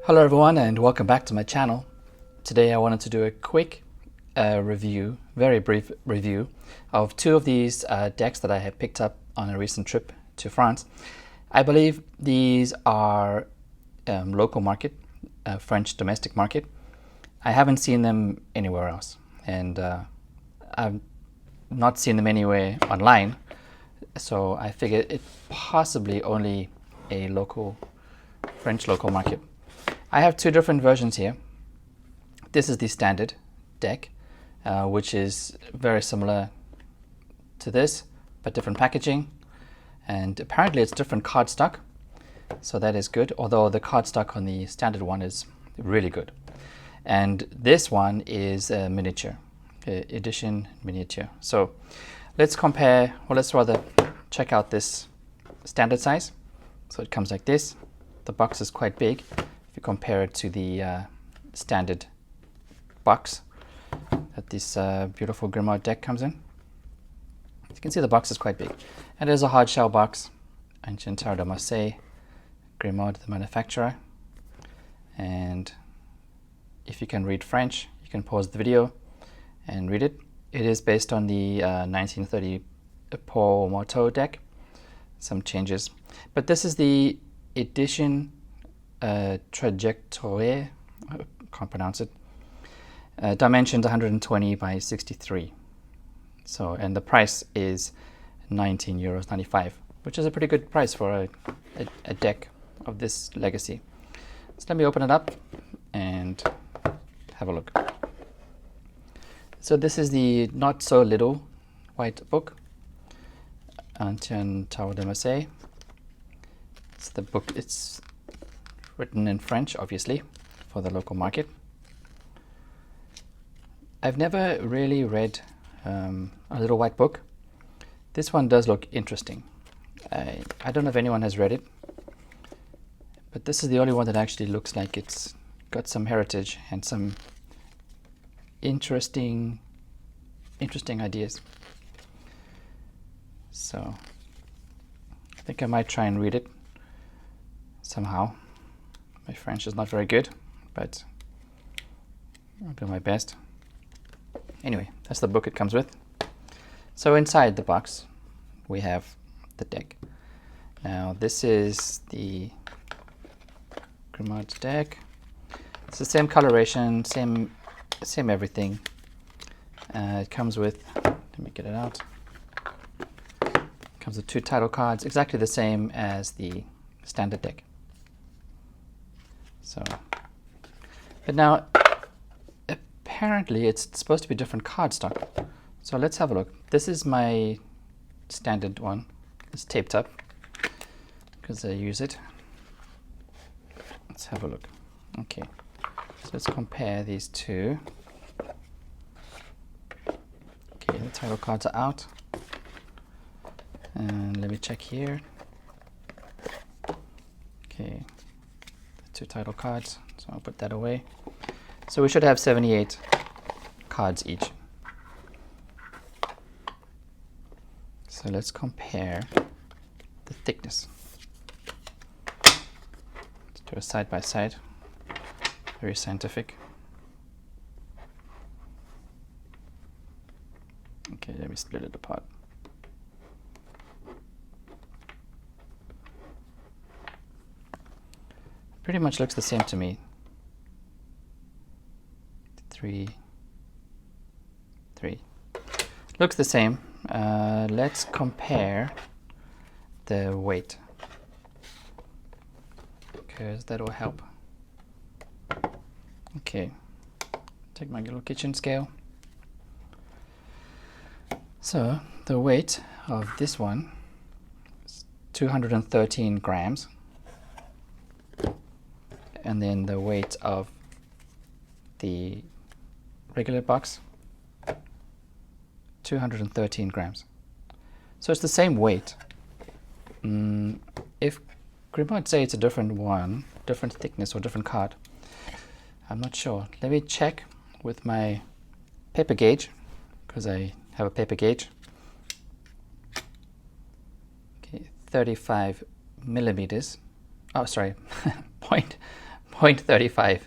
Hello everyone and welcome back to my channel. Today I wanted to do a quick review, very brief review of two of these decks that I had picked up on a recent trip to France. I believe these are local market, French domestic market. I haven't seen them anywhere else, and I've not seen them anywhere online, so I figured it possibly only a French local market. I have two different versions here. This is the standard deck, which is very similar to this, but different packaging. And apparently it's different cardstock, so that is good, although the cardstock on the standard one is really good. And this one is a miniature, edition miniature. So let's compare, or let's rather check out this standard size. So it comes like this. The box is quite big. If you compare it to the standard box that this beautiful Grimace deck comes in, you can see the box is quite big. And it is a hard shell box, Ancien de Marseille, Grimaud, the manufacturer. And if you can read French, you can pause the video and read it. It is based on the 1930 Paul Marteau deck, some changes. But this is the edition Trajectoire, I can't pronounce it. Dimensions 120 by 63. So, and the price is €19.95, which is a pretty good price for a deck of this legacy. So let me open it up and have a look. So this is the not so little white book, Ancien de Marseille. It's the book. It's written in French, obviously, for the local market. I've never really read a little white book. This one does look interesting. I don't know if anyone has read it, but this is the only one that actually looks like it's got some heritage and some interesting ideas. So I think I might try and read it somehow. My French is not very good, but I'll do my best. Anyway, that's the book it comes with. So inside the box, we have the deck. Now this is the Grimace Deck. It's the same coloration, same everything. It comes with, let me get it out. It comes with two title cards, exactly the same as the standard deck. So, but now apparently it's supposed to be different cardstock. So let's have a look. This is my standard one. It's taped up because I use it. Let's have a look. Okay, so let's compare these two. Okay, the title cards are out. And let me check here. Okay, the two title cards, so I'll put that away. So we should have 78 cards each. So let's compare the thickness. Let's do a side by side, very scientific. Okay, let me split it apart. Pretty much looks the same to me. 3. Looks the same. Let's compare the weight, because that will help. Okay, take my little kitchen scale. So the weight of this one is 213 grams. And then the weight of the regular box, 213 grams. So it's the same weight. If Grimaud say it's a different one, different thickness or different card, I'm not sure. Let me check with my paper gauge, because I have a paper gauge. Okay, 35 millimeters. Oh, sorry, 0.35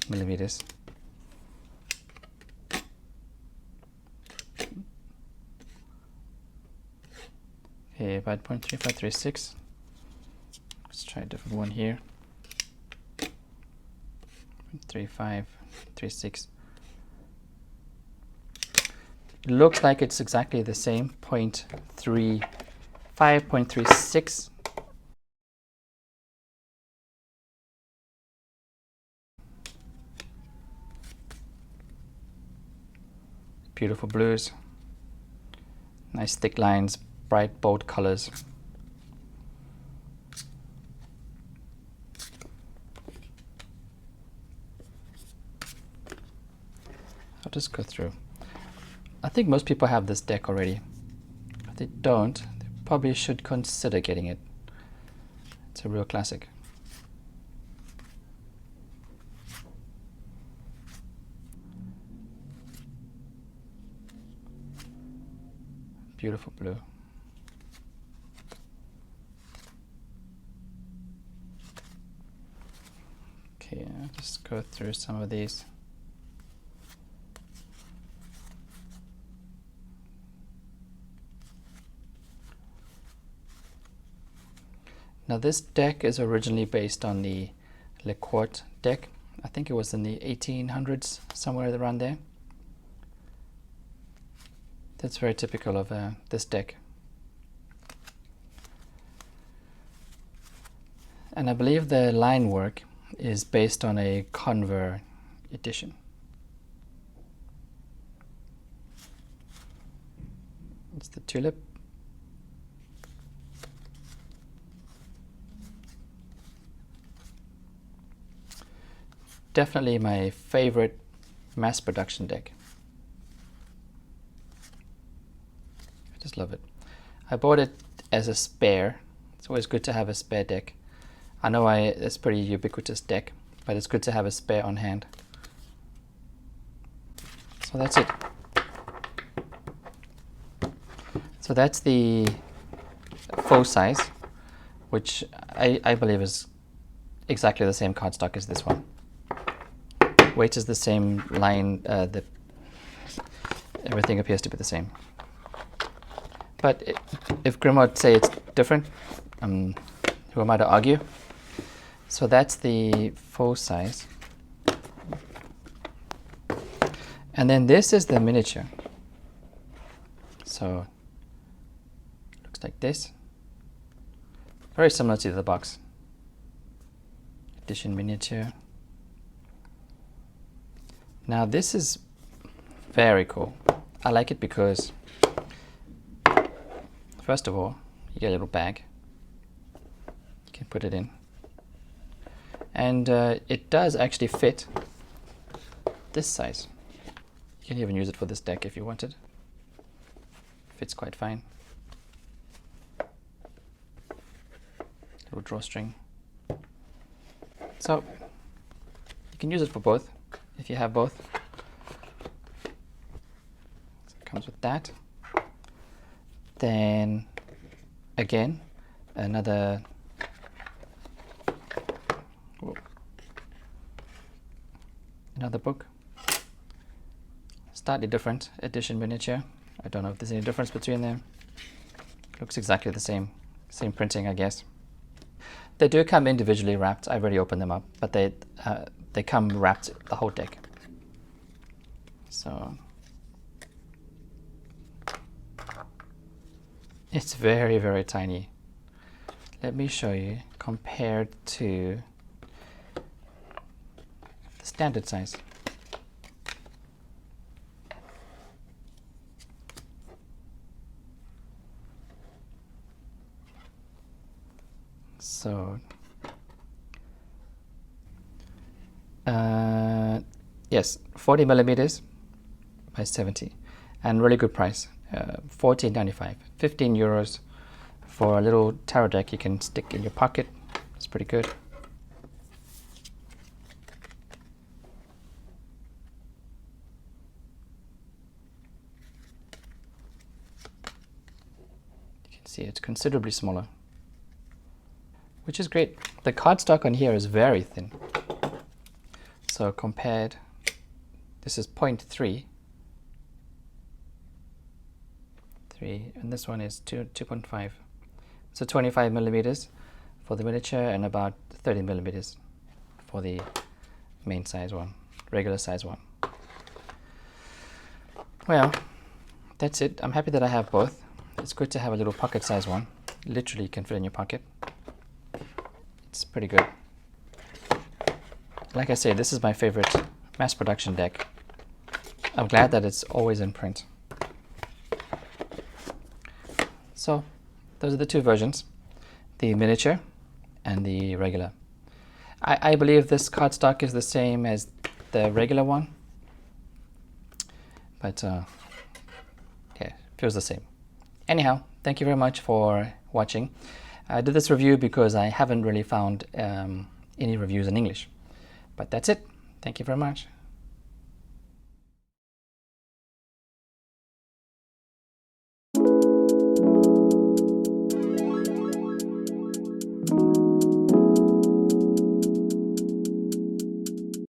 millimeters. Okay, about 0.3536. Let's try a different one here. 0.3536. It looks like it's exactly the same, 0.35, 0.36. Beautiful blues, nice thick lines, bright bold colors. I'll just go through. I think most people have this deck already. If they don't, they probably should consider getting it. It's a real classic. Beautiful blue. Okay, I'll just go through some of these. Now this deck is originally based on the Le Quart deck. I think it was in the 1800s, somewhere around there. That's very typical of this deck. And I believe the line work is based on a Conver edition. It's the tulip. Definitely my favorite mass production deck. I just love it. I bought it as a spare. It's always good to have a spare deck. I know it's a pretty ubiquitous deck, but it's good to have a spare on hand. So that's it. So that's the full size, which I believe is exactly the same cardstock as this one. Weight is the same, line, everything appears to be the same. But if Grimaud say it's different, who am I to argue? So that's the full size. And then this is the miniature. So looks like this. Very similar to the box. Edition miniature. Now this is very cool. I like it because, first of all, you get a little bag. You can put it in. And it does actually fit this size. You can even use it for this deck if you wanted. Fits quite fine. Little drawstring. So you can use it for both if you have both. So it comes with that. Then again, another book. Slightly different edition miniature. I don't know if there's any difference between them. Looks exactly the same. Same printing, I guess. They do come individually wrapped. I've already opened them up, but they come wrapped the whole deck. So it's very, very tiny. Let me show you compared to the standard size. So yes, 40 millimeters by 70, and really good price. 14.95, 15 euros for a little tarot deck you can stick in your pocket. It's pretty good. You can see it's considerably smaller, which is great. the cardstock on here is very thin. So compared, this is 0.3, and this one is 2.5. So 25 millimeters for the miniature and about 30 millimeters for the main size one, regular size one. Well, that's it. I'm happy that I have both. It's good to have a little pocket size one. Literally can fit in your pocket. It's pretty good. Like I say, this is my favorite mass production deck. I'm glad that it's always in print. So those are the two versions, the miniature and the regular. I believe this cardstock is the same as the regular one, but yeah, feels the same. Anyhow, thank you very much for watching. I did this review because I haven't really found any reviews in English, but that's it. Thank you very much.